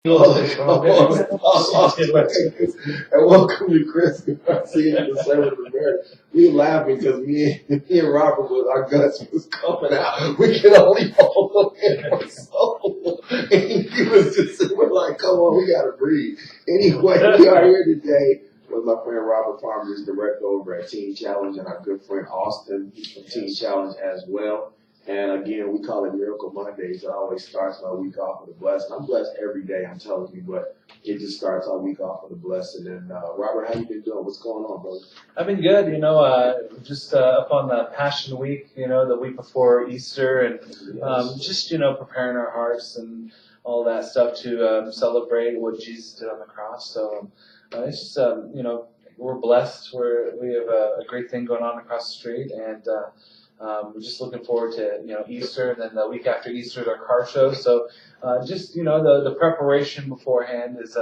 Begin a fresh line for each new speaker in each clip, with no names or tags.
And welcome to Chris Garcia and the Servant of Mary. We laughing because me and Robert our guts was coming out. We can only hold them in our soul. And he was just we're like, come on, we gotta breathe. Anyway, we are here today with my friend Robert Farmer, who's director over at Teen Challenge, and our good friend Austin, he's from Teen Challenge as well. And again, we call it Miracle Mondays. It always starts our week off with a blessing. I'm blessed every day, I'm telling you, but it just starts our week off with a blessing. And Robert, how you been doing? What's going on, brother?
I've been good, just up on the Passion Week, the week before Easter, and just, preparing our hearts and all that stuff to celebrate what Jesus did on the cross. So it's just, we're blessed. We have a great thing going on across the street, and we're just looking forward to Easter, and then the week after Easter is our car show. So the preparation beforehand is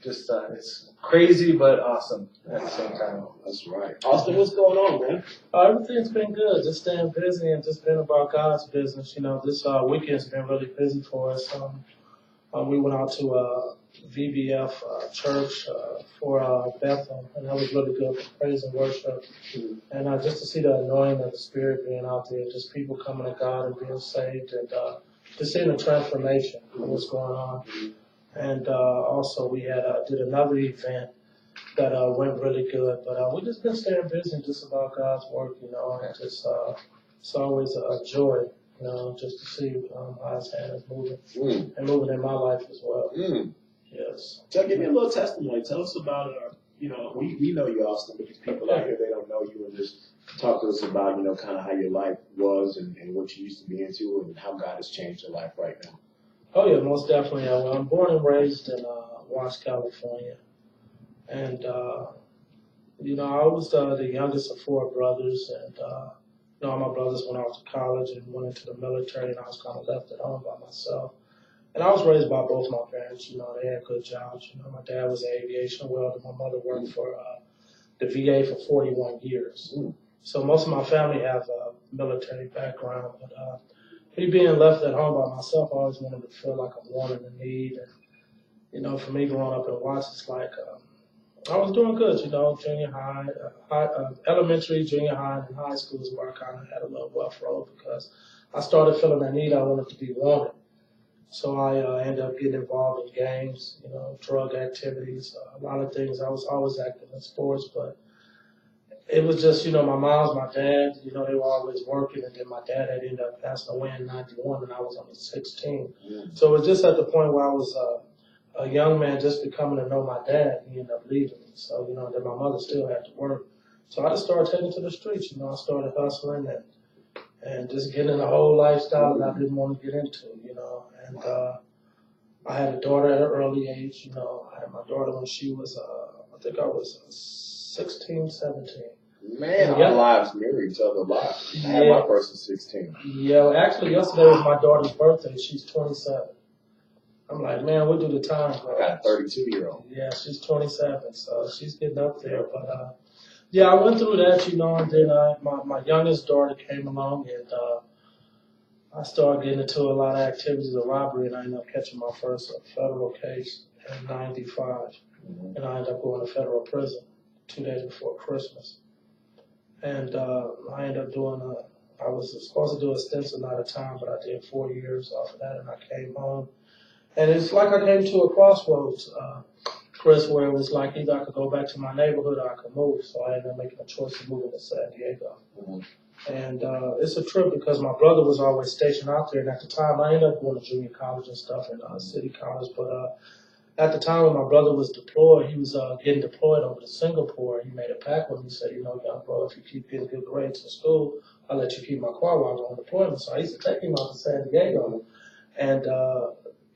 it's crazy but awesome at the same time.
That's right. Austin, what's going on, man?
Everything's been good. Just staying busy and just been about God's business. This weekend's been really busy for us. We went out to VBF church for Bethel, and that was really good for praise and worship. And just to see the anointing of the Spirit being out there, just people coming to God and being saved, and just seeing the transformation of what's going on. And also we had did another event that went really good, but we just been staying busy just about God's work, and just it's always a joy, just to see how His hand is moving and moving in my life as well. Yes.
So give me a little testimony. Tell us about, we know you, Austin, but these people out here, they don't know you, and just talk to us about, kind of how your life was and what you used to be into and how God has changed your life right now.
Oh, yeah, most definitely. I'm born and raised in Watts, California. And, I was the youngest of four brothers, and, all my brothers went off to college and went into the military, and I was kind of left at home by myself. And I was raised by both my parents. They had good jobs. My dad was an aviation welder. My mother worked for the VA for 41 years. So most of my family have a military background. But me being left at home by myself, I always wanted to feel like I'm wanting and need. And, for me growing up in Watts, it's like I was doing good, junior high, elementary, junior high, and high school is where I kind of had a little rough road because I started feeling that need. I wanted to be wanted. So I ended up getting involved in games, drug activities, a lot of things. I was always active in sports, but it was just, my mom's, my dad, they were always working, and then my dad had ended up passing away in 91, and I was only 16. So it was just at the point where I was a young man just becoming to know my dad. He ended up leaving me. So, then my mother still had to work. So I just started taking to the streets, I started hustling and just getting in a whole lifestyle that I didn't want to get into, And I had a daughter at an early age, I had my daughter when she was, I think I was 16, 17.
Man, our lives mirror each other a lot. I had my first at 16.
Yeah, actually yesterday was my daughter's birthday. She's 27. I'm like, man, what do the time go?
I got a 32-year-old.
Yeah, she's 27, so she's getting up there. But, I went through that, and then my youngest daughter came along, and I started getting into a lot of activities of robbery, and I ended up catching my first federal case in 95. And I ended up going to federal prison 2 days before Christmas. And I ended up doing I was supposed to do a stint amount of time, but I did 4 years off of that, and I came home. And it's like I came to a crossroads, Chris, where it was like either I could go back to my neighborhood or I could move. So I ended up making a choice to move into San Diego. And it's a trip because my brother was always stationed out there. And at the time, I ended up going to junior college and stuff in city college. But at the time when my brother was deployed, he was getting deployed over to Singapore. He made a pact with me. He said, young bro, if you keep getting good grades in school, I'll let you keep my car while I'm on deployment. So I used to take him out to San Diego. And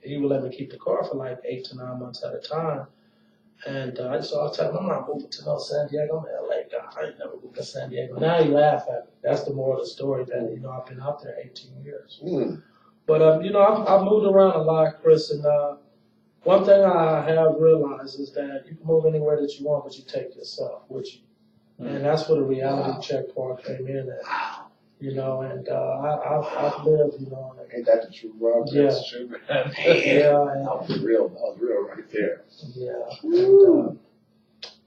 he would let me keep the car for like 8 to 9 months at a time. And I was telling him, I'm not moving to no San Diego. I'm in LA, God. I ain't never moved to San Diego. Now he laugh at me. That's the moral of the story that, I've been out there 18 years. But, I've moved around a lot, Chris. And one thing I have realized is that you can move anywhere that you want, but you take yourself with you. And that's where the reality check part came in at. you know, and I've lived, you know.
Ain't that the truth, Rob?
Yeah.
That's true, man.
Yeah. And,
That was real. That was real right there.
yeah. And,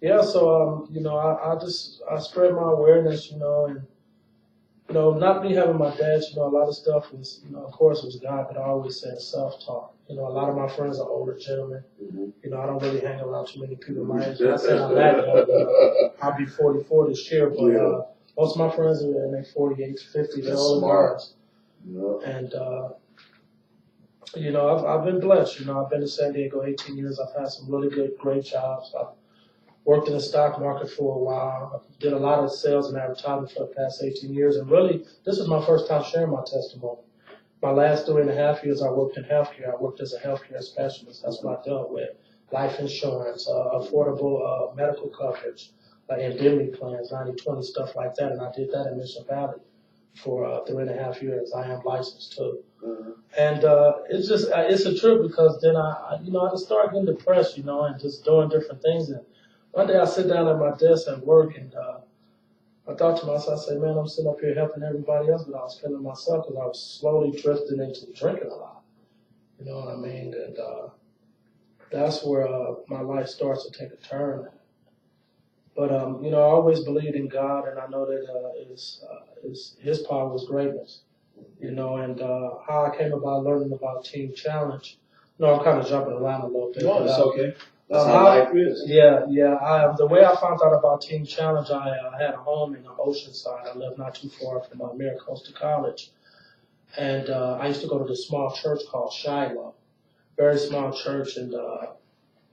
yeah. So you know, I spread my awareness, you know, and you know, not me having my dad, you know, a lot of stuff was, you know, of course it was God, but I always said self-taught. You know, a lot of my friends are older gentlemen.
Mm-hmm.
You know, I don't really hang around too many people my age. I said I'm that young, I'll be 44 this year, but most of my friends are in their 48, 50, they're older guys.
Yeah.
And, you know, I've been blessed. You know, I've been to San Diego 18 years. I've had some really great jobs. I've worked in the stock market for a while. I did a lot of sales and advertising for the past 18 years. And really, this is my first time sharing my testimony. My last 3.5 years, I worked in healthcare. I worked as a healthcare specialist. That's what I dealt with. Life insurance, affordable medical coverage, indemnity plans, 90/20, stuff like that. And I did that in Mission Valley for 3.5 years. I am licensed too. Mm-hmm. And it's just, it's a trip because then I just started getting depressed, you know, and just doing different things. And one day I sit down at my desk at work and I thought to myself, I said, man, I'm sitting up here helping everybody else, but I was feeling myself because I was slowly drifting into drinking a lot. You know what I mean? And that's where my life starts to take a turn. But, you know, I always believed in God, and I know that His power is greatness. You know, and how I came about learning about Team Challenge. No, I'm kind of jumping around a little bit.
No, it's okay. That's how life is.
Yeah. The way I found out about Team Challenge, I had a home in the Oceanside. I lived not too far from Maricosta College. And I used to go to this small church called Shiloh. Very small church. And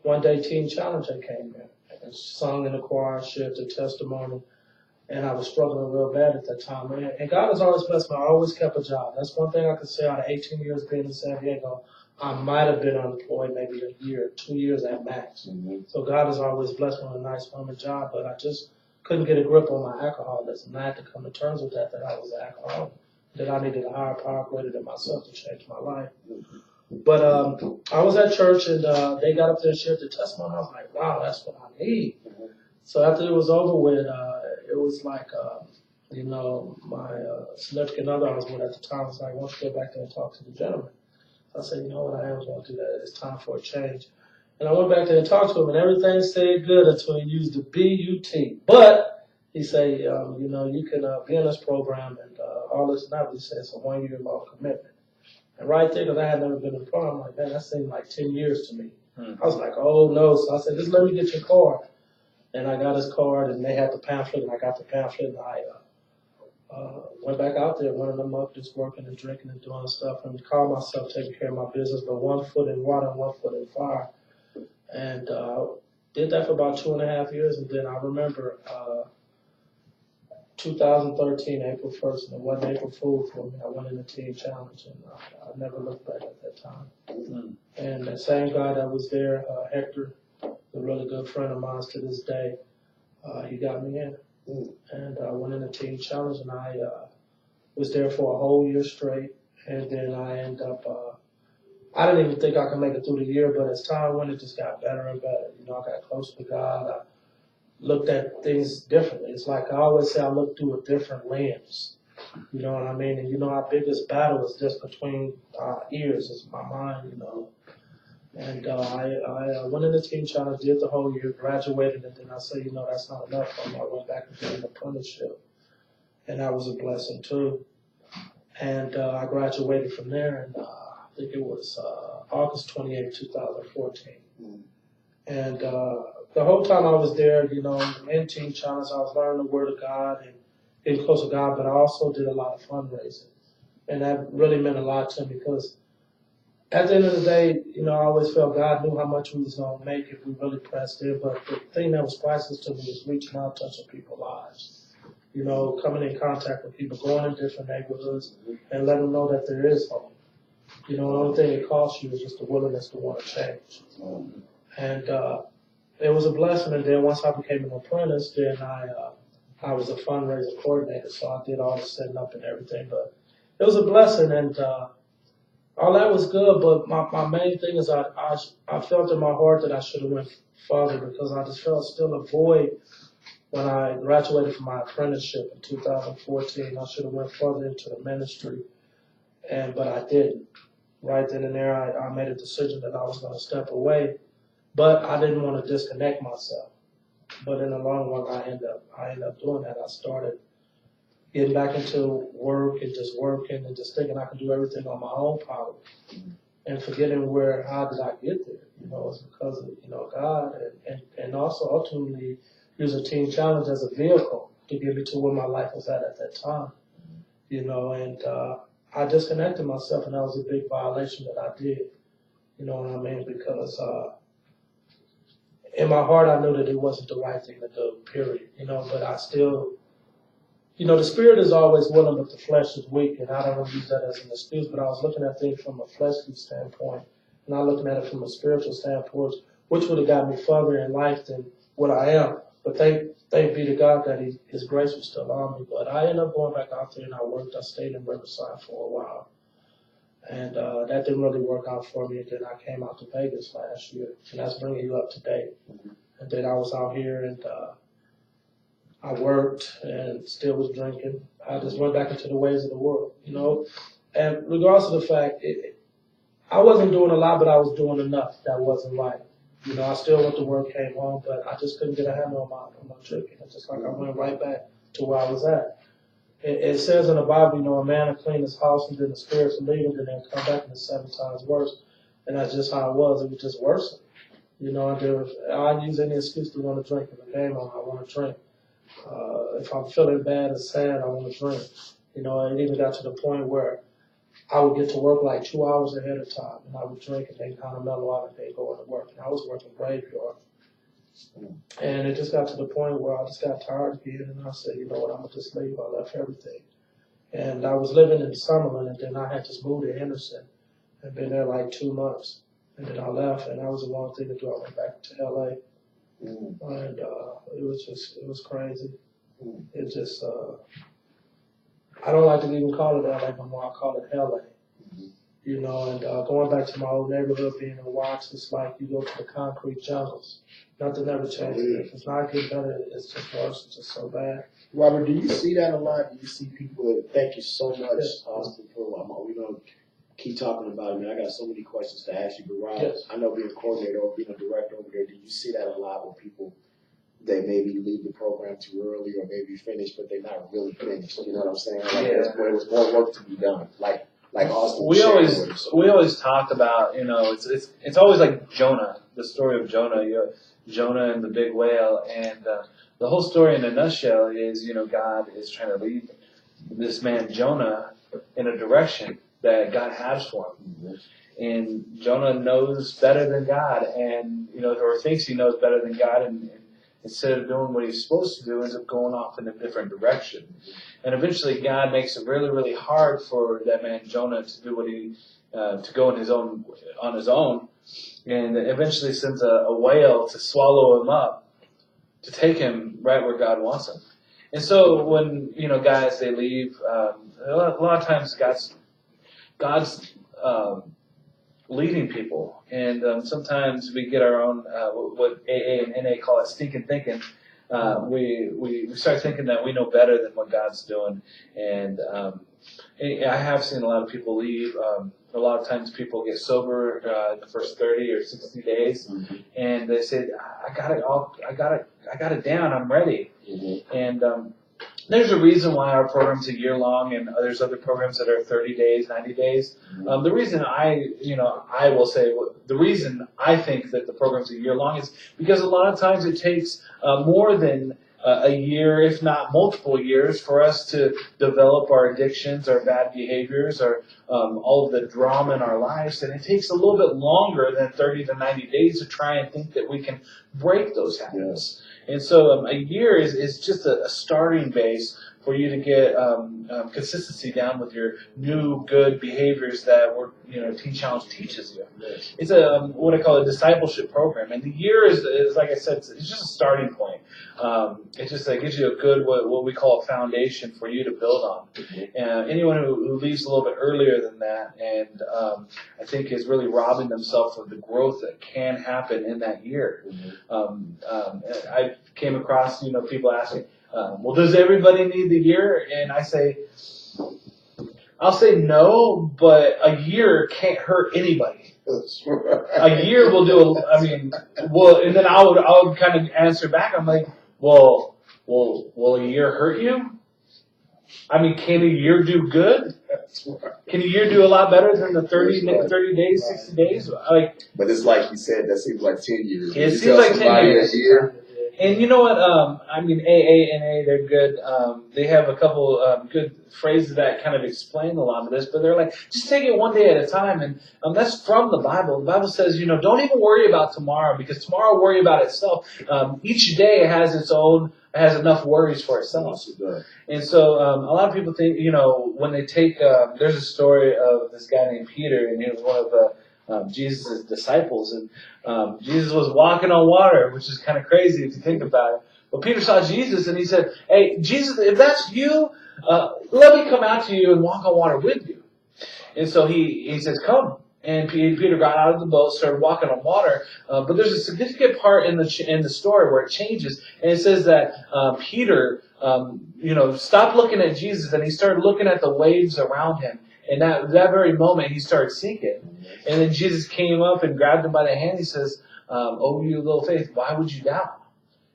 one day Team Challenge came in and sung in the choir, shared their testimony. And I was struggling real bad at that time. And God has always blessed me. I always kept a job. That's one thing I could say out of 18 years being in San Diego. I might have been unemployed maybe a year, 2 years at max. Mm-hmm. So God has always blessed me with a nice permanent job, but I just couldn't get a grip on my alcoholism. And I had to come to terms with that I was an alcoholic, that I needed a higher power greater than myself to change my life. Mm-hmm. But I was at church and they got up there and shared their testimony. I was like, wow, that's what I need. Mm-hmm. So after it was over with, it was like, you know, my significant other I was with at the time was like, why don't you go back there and talk to the gentleman? I said, you know what, I am going to do that. It's time for a change. And I went back there and talked to him, and everything stayed good until he used the B-U-T. But he said, you know, you can be in this program and all this and that. He said it's a 1-year long commitment. And right there, because I had never been in front, I'm like, man, that seemed like 10 years to me. Mm-hmm. I was like, oh, no. So I said, just let me get your card. And I got his card, and they had the pamphlet, and I got the pamphlet, and I went back out there, running them up, just working and drinking and doing stuff, and called myself taking care of my business, but 1 foot in water and 1 foot in fire. And did that for about 2.5 years, and then I remember 2013, April 1st, and it wasn't April Fool for me. I went in the Team Challenge, and I never looked back at that time. Mm-hmm. And the same guy that was there, Hector, a really good friend of mine to this day, he got me in. And I went in the Team Challenge, and I was there for a whole year straight. And then I ended up, I didn't even think I could make it through the year, but as time went, it just got better and better. You know, I got closer to God. I looked at things differently. It's like I always say I look through a different lens. You know what I mean? And you know, our biggest battle is just between our ears. It's my mind, you know. And I went in the Team Challenge, did the whole year, graduated, and then I said, you know, that's not enough for me. I went back and did an apprenticeship, and that was a blessing too. And I graduated from there, and I think it was August 28, 2014. Mm-hmm. And the whole time I was there, you know, in Team Challenge, I was learning the Word of God and getting close to God, but I also did a lot of fundraising. And that really meant a lot to me because at the end of the day, you know, I always felt God knew how much we was going to make if we really pressed in. But the thing that was priceless to me was reaching out, touching people's lives. You know, coming in contact with people, going in different neighborhoods, and letting them know that there is hope. You know, the only thing it costs you is just the willingness to want to change. And it was a blessing. And then once I became an apprentice, then I was a fundraising coordinator. So I did all the setting up and everything. But it was a blessing. And all that was good, but my main thing is I felt in my heart that I should have went farther because I just felt still a void when I graduated from my apprenticeship in 2014, I should have went further into the ministry, but I didn't. Right then and there, I made a decision that I was going to step away, but I didn't want to disconnect myself. But in the long run, I ended up doing that. I started getting back into work and just working and just thinking I could do everything on my own power, and forgetting how did I get there? It's because of God, and also ultimately use a team challenge as a vehicle to get me to where my life was at that time. And I disconnected myself, and that was a big violation that I did. You know what I mean? Because in my heart, I knew that it wasn't the right thing to do, period. But I still, the spirit is always willing, but the flesh is weak, and I don't want to use that as an excuse, but I was looking at things from a fleshly standpoint, not looking at it from a spiritual standpoint, which would have got me further in life than what I am. But thank be to God that His grace was still on me. But I ended up going back out there, and I worked. I stayed in Riverside for a while. And that didn't really work out for me. And then I came out to Vegas last year, and that's bringing you up to date. And then I was out here, and I worked and still was drinking. I just went back into the ways of the world, And regardless of the fact, I wasn't doing a lot, but I was doing enough that wasn't right. I still went to work, came home, but I just couldn't get a handle on my drinking. It's just like I went right back to where I was at. It says in the Bible, a man will clean his house and then the spirits will leave him and then come back and it's 7 times worse. And that's just how it was. It was just worse. I use any excuse to want to drink. If the game on, I want to drink. If I'm feeling bad or sad, I want to drink. It even got to the point where I would get to work like 2 hours ahead of time, and I would drink and then kind of mellow out and then go into work. And I was working graveyard. And it just got to the point where I just got tired again, and I said, you know what, I'm going to just leave. I left everything. And I was living in Summerlin, and then I had just moved to Henderson and been there like 2 months. And then I left, and that was the wrong thing to do. I went back to L.A. And it was crazy. It just, I don't like to even call it L.A. no more. I call it L.A. And going back to my old neighborhood, being in Watts, it's like you go to the concrete jungles. Nothing ever changes. If it's not getting better, it's just worse. It's just so bad.
Robert, do you see that a lot? Do you see people? Thank you so much, Austin, for we don't keep talking about it. Man, I got so many questions to ask you, but Rob, I know being a coordinator or being a director over there, do you see that a lot when people they maybe leave the program too early or maybe finish, but they're not really finished? You know what I'm saying? Like there's more work to be done. Like Austin.
We always talk about, it's always like Jonah, the story of Jonah. Jonah and the big whale, and the whole story in a nutshell is, God is trying to lead this man Jonah in a direction that God has for him. And Jonah knows better than God, and or thinks he knows better than God, and instead of doing what he's supposed to do, ends up going off in a different direction. And eventually, God makes it really, really hard for that man Jonah to do what to go on his own, and eventually sends a whale to swallow him up, to take him right where God wants him. And so when guys they leave, a lot of times God's leading people, and sometimes we get our own what AA and NA call it stinking thinking. We start thinking that we know better than what God's doing, and I have seen a lot of people leave. A lot of times people get sober in the first 30 or 60 days, and they say, I got it down, I'm ready. And there's a reason why our program's a year long, and there's other programs that are 30 days, 90 days. The reason the reason I think that the program's a year long is because a lot of times it takes more than a year, if not multiple years, for us to develop our addictions, our bad behaviors, or all of the drama in our lives. And it takes a little bit longer than 30 to 90 days to try and think that we can break those habits. And so a year is just a starting base for you to get consistency down with your new good behaviors that Teen Challenge teaches you. It's what I call a discipleship program, and the year is like I said, it's just a starting point. It just gives you a good what we call a foundation for you to build on. Anyone who leaves a little bit earlier than that, and I think is really robbing themselves of the growth that can happen in that year. I came across people asking, well, does everybody need the year? And I'll say no, but a year can't hurt anybody. A year will do. And then I would kind of answer back. I'm like, well, will a year hurt you? I mean, can a year do good? Can a year do a lot better than the 30 days, 60 days?
But it's like you said, that seems like 10 years.
It seems like 10 years.
A year.
And you know what? AA, NA, they're good. They have a couple good phrases that kind of explain a lot of this, but they're like, just take it one day at a time. And that's from the Bible. The Bible says, don't even worry about tomorrow, because tomorrow will worry about itself. Each day has enough worries for itself. And so a lot of people think, when they take, there's a story of this guy named Peter, and he was one of Jesus' disciples, and Jesus was walking on water, which is kind of crazy if you think about it. But Peter saw Jesus, and he said, "Hey, Jesus, if that's you, let me come out to you and walk on water with you." And so he says, "Come." And Peter got out of the boat, started walking on water. But there's a significant part in the story where it changes, and it says that Peter, stopped looking at Jesus, and he started looking at the waves around him. And that very moment, he started sinking. And then Jesus came up and grabbed him by the hand. He says, "Oh, you little faith, why would you doubt?"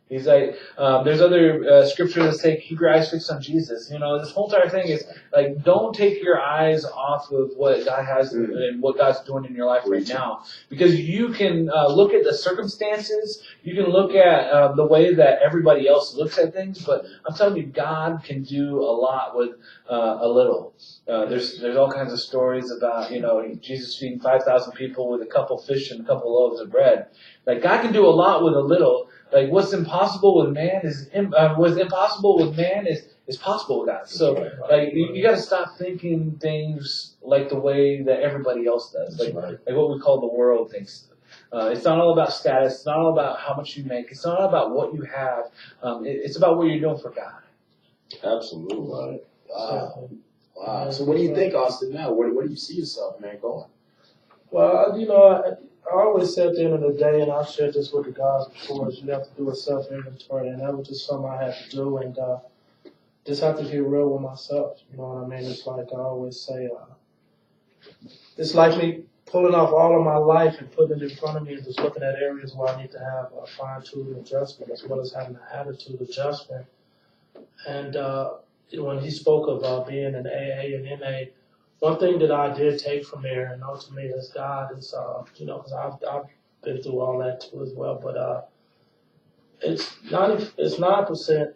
He's like, there's other scriptures that say, keep your eyes fixed on Jesus. This whole entire thing is like, don't take your eyes off of what God has and what God's doing in your life right now. Because you can look at the circumstances, you can look at the way that everybody else looks at things, but I'm telling you, God can do a lot with a little. There's all kinds of stories about, Jesus feeding 5,000 people with a couple fish and a couple loaves of bread. Like, God can do a lot with a little. Like, what's impossible with man is possible with God. So, like, you got to stop thinking things like the way that everybody else does, like what we call the world thinks. It's not all about status. It's not all about how much you make. It's not all about what you have. It's about what you're doing for God.
Absolutely. Wow. So, what do you think, Austin? Now, where do you see yourself, man, going?
Well, I always say at the end of the day, and I've shared this with the guys before, is you have to do a self-inventory, and that was just something I had to do, and just have to get real with myself. You know what I mean? It's like I always say, it's like me pulling off all of my life and putting it in front of me and just looking at areas where I need to have a fine-tuned adjustment, as well as having an attitude adjustment. And when he spoke of being an AA and NA, one thing that I did take from there, and ultimately as God is, because I've been through all that too as well, but it's 9%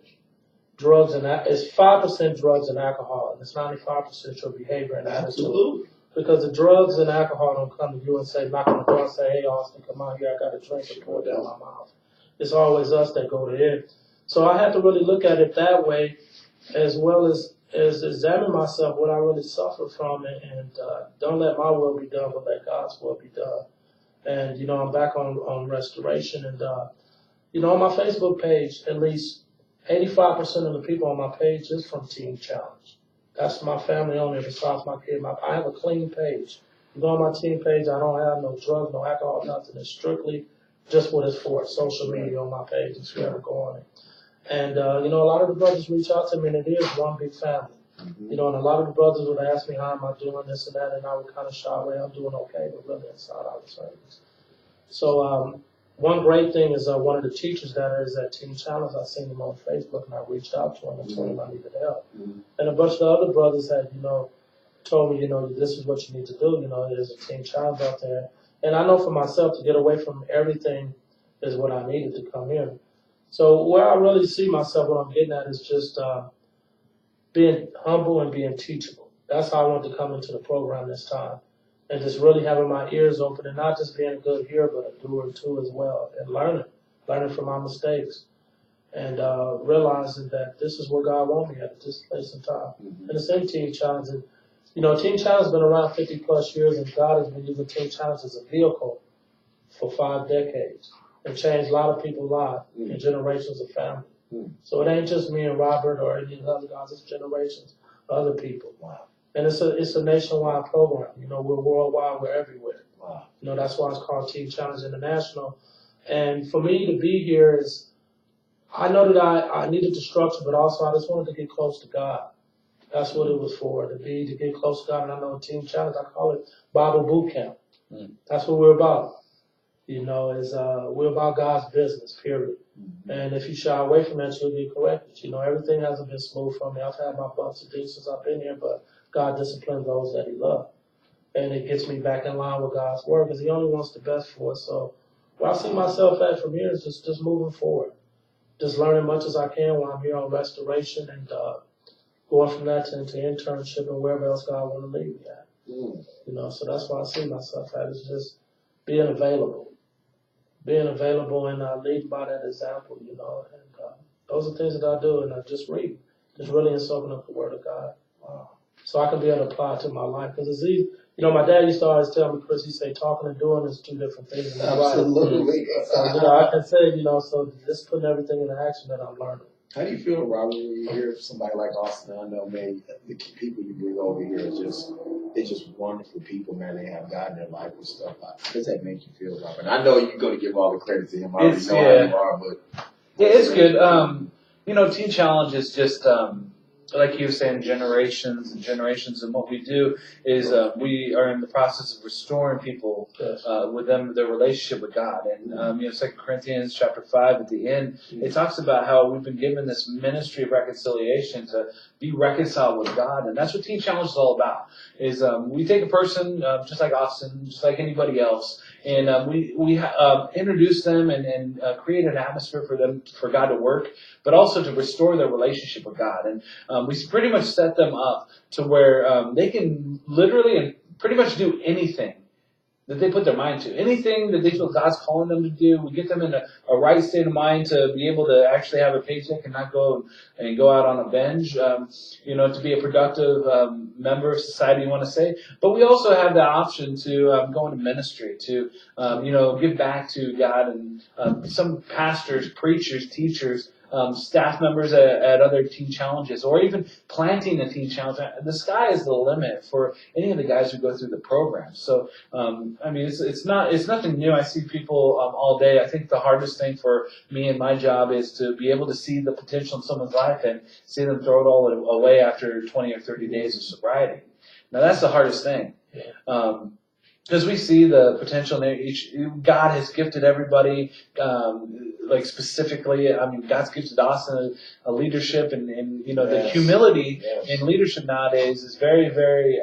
drugs and it's 5% drugs and alcohol, and it's 95% your behavior and attitude.
Absolutely.
Because the drugs and alcohol don't come to you and say, knock on the door and say, "Hey, Austin, come out here, I got a drink," and pour it down my mouth. It's always us that go to it. So I had to really look at it that way, as well as examine myself, what I really suffer from, and don't let my will be done, but let God's will be done. And, I'm back on restoration. And, on my Facebook page, at least 85% of the people on my page is from Teen Challenge. That's my family on there besides my kid. I have a clean page. You go on my teen page, I don't have no drugs, no alcohol, nothing. It's strictly just what it's for. Social media on my page. It's where I go on it. And, a lot of the brothers reach out to me, and it is one big family. And a lot of the brothers would ask me, how am I doing, this and that, and I would kind of shy away. I'm doing okay, but really inside I was hurting. So one great thing is one of the teachers that is at Teen Challenge, I seen him on Facebook, and I reached out to him and told him I needed help. And a bunch of the other brothers had, told me, this is what you need to do. There's a Teen Challenge out there. And I know for myself, to get away from everything is what I needed to come here. So where I really see myself, what I'm getting at is just being humble and being teachable. That's how I want to come into the program this time. And just really having my ears open and not just being a good hearer, but a doer too as well. And learning from my mistakes. and realizing that this is where God wants me at this place and time. And the same Teen Challenge. And, you know, Teen Challenge has been around 50 plus years, and God has been using Teen Challenge as a vehicle for 5 decades and changed a lot of people's lives and generations of family. So it ain't just me and Robert or any of the other guys, it's generations of other people. Wow. And it's a nationwide program. You know, we're worldwide, we're everywhere. Wow. You know, that's why it's called Teen Challenge International. And for me to be here is, I know that I needed the structure, but also I just wanted to get close to God. That's what it was for, to get close to God. And I know Teen Challenge, I call it Bible Boot Camp. That's what we're about. You know, we're about God's business, period. And if you shy away from that, you'll get corrected. You know, everything hasn't been smooth for me. I've had my bumps and things since I've been here, but God disciplines those that He loves. And it gets me back in line with God's word, because He only wants the best for us. So where I see myself at from here is just moving forward. Just learning as much as I can while I'm here on restoration, and going from that into internship and wherever else God want to lead me at. You know, so that's why I see myself at, is just being available. Being available and leading by that example, you know. And those are things that I do, and I just read. Just really in soaking up the Word of God. So I can be able to apply it to my life. Because it's easy. You know, my dad used to always tell me, Chris, he say talking and doing is 2 different things. And
Absolutely.
So, you know, I can say, you know, so just putting everything into action that I'm learning.
How do you feel, Robert, when you hear somebody like Austin? I know, man, the people you bring over here is they're just wonderful people, man. They have God in their life and stuff. How does that make you feel, Robert? And I know you're going to give all the credit to him. I already know how you are, but
yeah, it's good. You know, Teen Challenge is just like you were saying, generations and generations. And what we do is we are in the process of restoring people with them, their relationship with God. And, you know, 2 Corinthians chapter 5 at the end, it talks about how we've been given this ministry of reconciliation to be reconciled with God. And that's what Teen Challenge is all about. Is we take a person just like Austin, just like anybody else, and we introduce them and create an atmosphere for them, for God to work, but also to restore their relationship with God. And we pretty much set them up to where they can literally and pretty much do anything that they put their mind to. Anything that they feel God's calling them to do, we get them in a right state of mind to be able to actually have a paycheck and not go out on a binge, you know, to be a productive member of society, you want to say. But we also have the option to go into ministry, to, you know, give back to God. And some pastors, preachers, teachers, staff members at other Teen Challenges, or even planting a Teen Challenge. The sky is the limit for any of the guys who go through the program. So, I mean, it's nothing new. I see people all day. I think the hardest thing for me and my job is to be able to see the potential in someone's life and see them throw it all away after 20 or 30 days of sobriety. Now, that's the hardest thing. Because we see the potential in God has gifted everybody, like specifically, I mean, God's gifted Austin a leadership, and you know, the humility in leadership nowadays is very, very,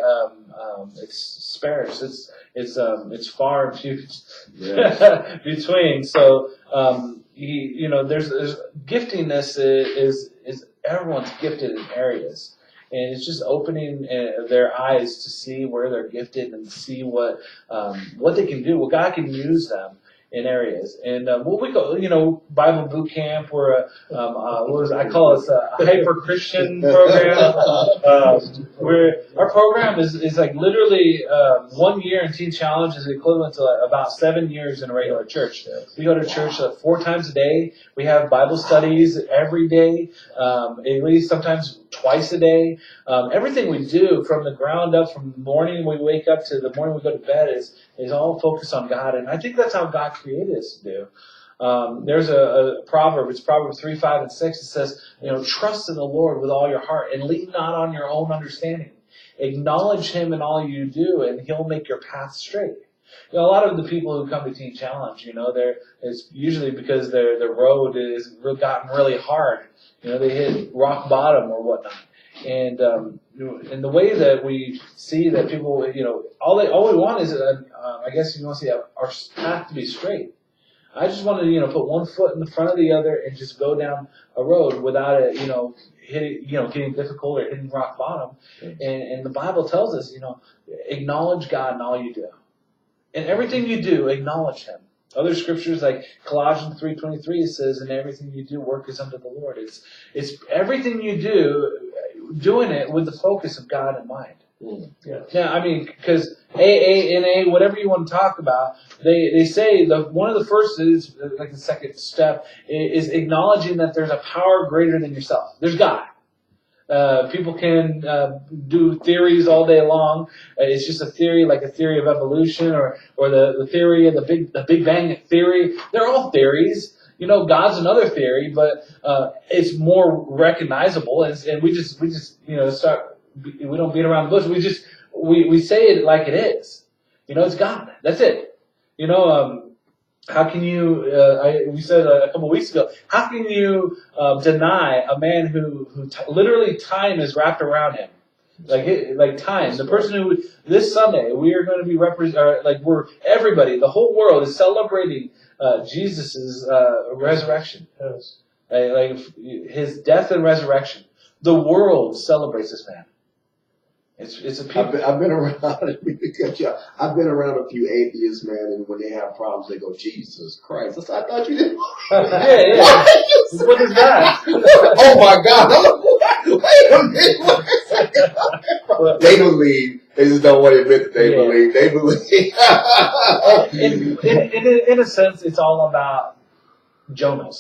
it's sparse. It's far and few between. So, you know, there's giftedness is everyone's gifted in areas. And it's just opening their eyes to see where they're gifted and see what they can do. Well, God can use them in areas. And we go, you know, Bible boot camp. We're I call us a hyper Christian program. Our program is like literally 1 year in Teen Challenge is equivalent to about 7 years in a regular church. We go to church 4 times a day. We have Bible studies every day, at least sometimes twice a day. Everything we do from the ground up, from the morning we wake up to the morning we go to bed is all focused on God. And I think that's how God created us to do. There's a proverb, it's Proverbs 3, 5, and 6. It says, you know, trust in the Lord with all your heart and lean not on your own understanding. Acknowledge Him in all you do and He'll make your path straight. You know, a lot of the people who come to Teen Challenge, you know, it's usually because their road is gotten really hard. You know, they hit rock bottom or whatnot. And the way that we see that people, you know, all we want is, I guess you want to see our path to be straight. I just want to, you know, put one foot in the front of the other and just go down a road without it, you know, getting difficult or hitting rock bottom. And the Bible tells us, you know, acknowledge God in all you do. In everything you do, acknowledge Him. Other scriptures like Colossians 3:23 says, "In everything you do, work is unto the Lord." It's everything you do, doing it with the focus of God in mind. Yeah, I mean, because AA, NA, whatever you want to talk about, they say one of the first is like the second step is acknowledging that there's a power greater than yourself. There's God. People can do theories all day long. It's just a theory, like a theory of evolution, or the theory of the Big Bang theory. They're all theories. God's another theory, but it's more recognizable, and we just start. We don't beat around the bush. We say it like it is. It's God. That's it. How can you? We said a couple weeks ago. How can you deny a man who literally time is wrapped around him, like time? The person who this Sunday we are going to be we're everybody. The whole world is celebrating Jesus' resurrection, like his death and resurrection. The world celebrates this man. It's a people.
I've been around. I've been around a few atheists, man, and when they have problems, they go, "Jesus Christ!" I thought you didn't.
Yeah. What is that?
Oh my God! Wait a minute. They believe. They just don't want to admit that they believe. They believe.
In a sense, it's all about Jonas.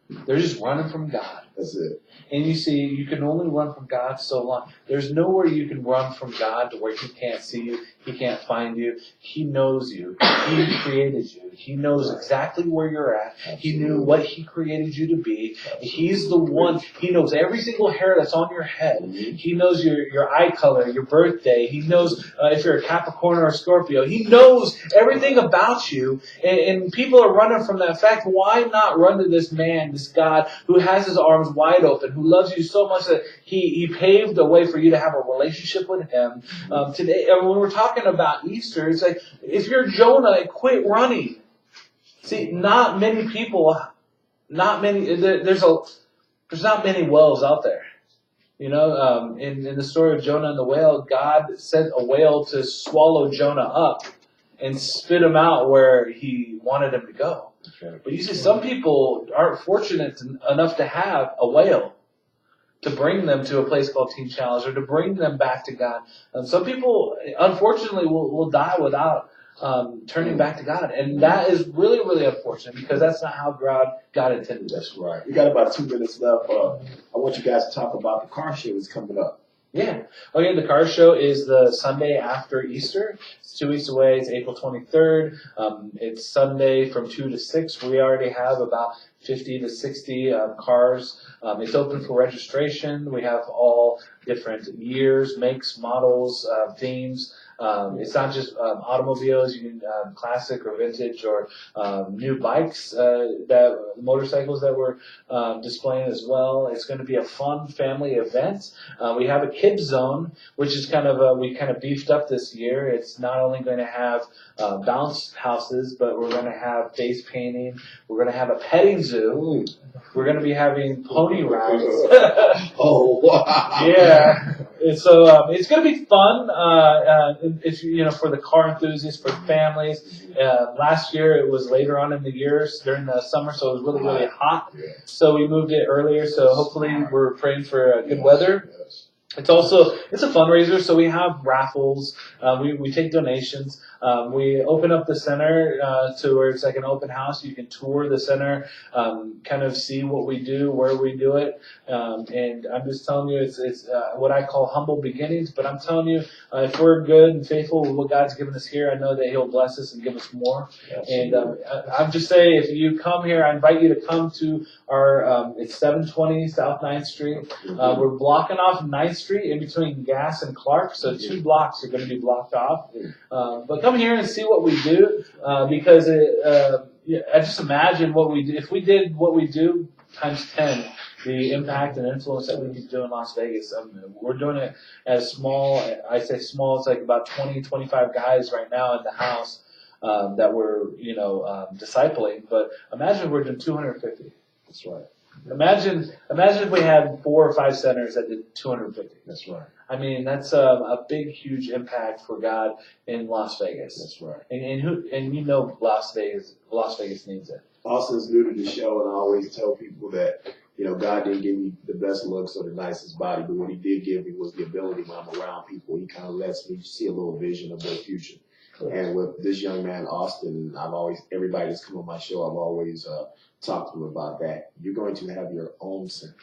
They're just running from God.
That's it.
And you see, you can only run from God so long. There's nowhere you can run from God to where He can't see you. He can't find you. He knows you. He created you. He knows exactly where you're at. He knew what He created you to be. He's the one. He knows every single hair that's on your head. He knows your eye color, your birthday. He knows if you're a Capricorn or a Scorpio. He knows everything about you. And people are running from that fact. Why not run to this man, this God, who has His arms wide open, who loves you so much that He paved a way for you to have a relationship with Him. Today, when we're talking about Easter, it's like, if you're Jonah, quit running. See, not many people, there's not many wells out there. In the story of Jonah and the whale, God sent a whale to swallow Jonah up and spit him out where He wanted him to go. But you see, some people aren't fortunate enough to have a whale to bring them to a place called Teen Challenge, or to bring them back to God. Some people, unfortunately, will die without turning back to God. And that is really, really unfortunate, because that's not how God intended it.
That's right. We got about 2 minutes left. I want you guys to talk about the car show that's coming up.
Yeah. The car show is the Sunday after Easter. It's 2 weeks away. It's April 23rd. It's Sunday from 2 to 6. We already have about 50 to 60 cars. It's open for registration. We have all different years, makes, models, themes. It's not just automobiles. You can classic or vintage or new bikes, motorcycles that we're displaying as well. It's going to be a fun family event. We have a kids zone, which is we kind of beefed up this year. It's not only going to have bounce houses, but we're going to have face painting. We're going to have a petting zoo. We're going to be having pony rides.
Oh wow!
Yeah. And so it's going to be fun. If for the car enthusiasts, for families. Last year it was later on in the year during the summer, so it was really, really hot. So we moved it earlier. So hopefully we're praying for good weather. It's a fundraiser, so we have raffles. We take donations. We open up the center to where it's like an open house. You can tour the center, kind of see what we do, where we do it. And I'm just telling you, it's what I call humble beginnings. But I'm telling you, if we're good and faithful with what God's given us here, I know that He'll bless us and give us more. And I'm just saying, if you come here, I invite you to come to our. It's 720 South 9th Street. We're blocking off 9th Street in between Gas and Clark, so 2 blocks are going to be blocked off. But come here and see what we do, because I just imagine what we do. If we did what we do times 10, the impact and influence that we could do in Las Vegas. We're doing it as small. I say small. It's like about 20, 25 guys right now in the house that we're discipling. But imagine we're doing 250.
That's right.
Imagine if we had 4 or 5 centers that did 250.
That's right.
I mean, that's a big, huge impact for God in Las Vegas.
That's right.
And you know Las Vegas needs it.
Austin's new to the show, and I always tell people that, God didn't give me the best looks or the nicest body, but what he did give me was the ability when I'm around people. He kind of lets me see a little vision of their future. Cool. And with this young man, Austin, everybody that's come on my show, I've always talked to him about that. You're going to have your own center.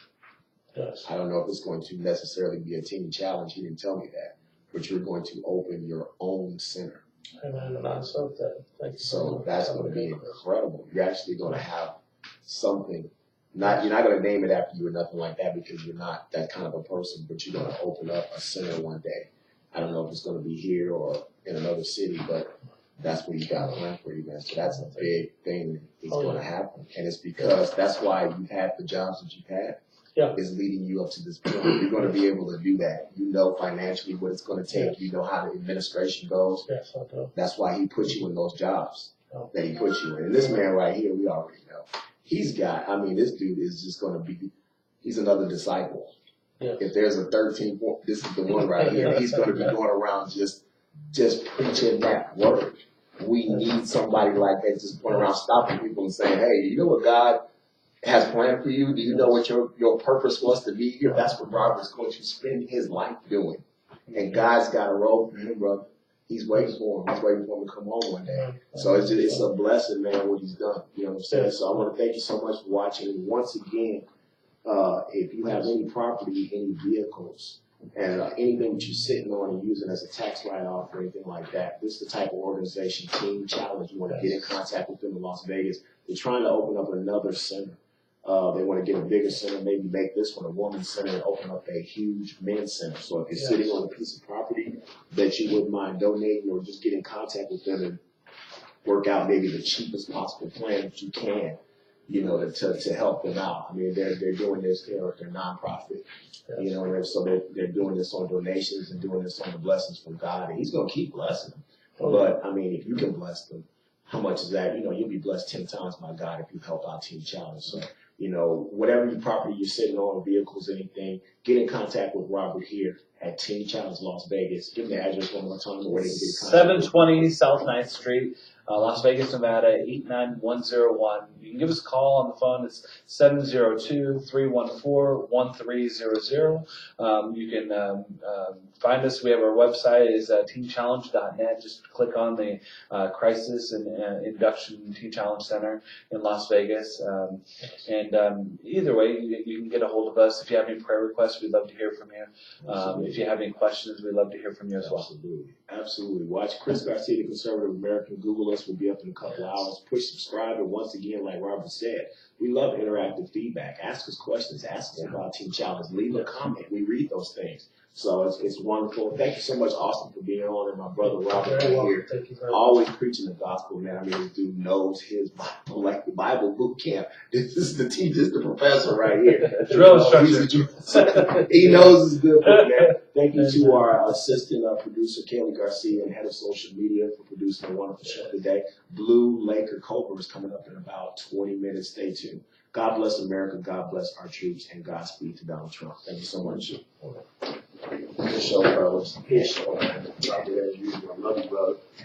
Yes. I don't know if it's going to necessarily be a team challenge. He didn't tell me that. But you're going to open your own center.
Amen. And I accept that. Thank you.
So that's going to be incredible. You're actually going to have something. You're not going to name it after you or nothing like that because you're not that kind of a person, but you're going to open up a center one day. I don't know if it's going to be here or in another city, but that's what you got planned for you, man. So that's a big thing that's going to happen. And it's because that's why you've had the jobs that you've had. Yeah. Is leading you up to this point. You're going to be able to do that. You know financially what it's going to take. Yes. You know how the administration goes. Yes, I do. That's why he put you in those jobs that he put you in. And this man right here, we already know. This dude is just going to be, he's another disciple. Yes. If there's a 13, this is the one right here. He's going to be going around just preaching that word. We need somebody like that just going around stopping people and saying, hey, you know what God has planned for you? Do you know what your purpose was to be here? That's what Robert's going to spend his life doing. And God's got a role for him, brother. He's waiting for him. He's waiting for him to come home one day. So it's a blessing, man, what he's done. You know what I'm saying? So I want to thank you so much for watching. And once again, if you have any property, any vehicles, and anything that you're sitting on and using as a tax write-off or anything like that, this is the type of organization, Team Challenge. You want to get in contact with them in Las Vegas. They're trying to open up another center. They want to get a bigger center, maybe make this one a woman's center and open up a huge men's center. So if you're sitting on a piece of property that you wouldn't mind donating or just get in contact with them and work out maybe the cheapest possible plan that you can, to help them out. I mean, they're doing this, they're nonprofit, so they're doing this on donations and doing this on the blessings from God. And he's going to keep blessing them. But, if you can bless them, how much is that? You'll be blessed 10 times by God if you help out Team Challenge. So, whatever your property you're sitting on, vehicles, anything, get in contact with Robert here at Team Challenge Las Vegas. Give me the address one more time where they can get in contact.
720 South 9th Street, Las Vegas, Nevada, 89101. You can give us a call on the phone. It's 702-314-1300. You can find us. We have our website is teamchallenge.net. Just click on the Crisis and Induction Teen Challenge Center in Las Vegas. Either way, you can get a hold of us. If you have any prayer requests, we'd love to hear from you. If you have any questions, we'd love to hear from you as well.
Absolutely. Watch Chris Garcia, the Conservative American. Google us. We'll be up in a couple hours. Push subscribe. And once again, like Robert said, we love interactive feedback. Ask us questions. Ask us about Team Challenge. Leave a comment. We read those things. So it's wonderful. Thank you so much, Austin, for being on, and my brother Robert right here.
Thank you very much.
Always preaching the gospel, man. This dude knows his Bible, like the Bible boot camp. This is the professor right here.
Drill instructor.
He knows his good book, man. Thank you to our assistant producer, Kaylee Garcia, and head of social media for producing a wonderful show today. Blue Laker Cobra is coming up in about 20 minutes. Stay tuned. God bless America. God bless our troops, and Godspeed to Donald Trump. Thank you so much. Good show, fellas. Good show, man. I love you, brother.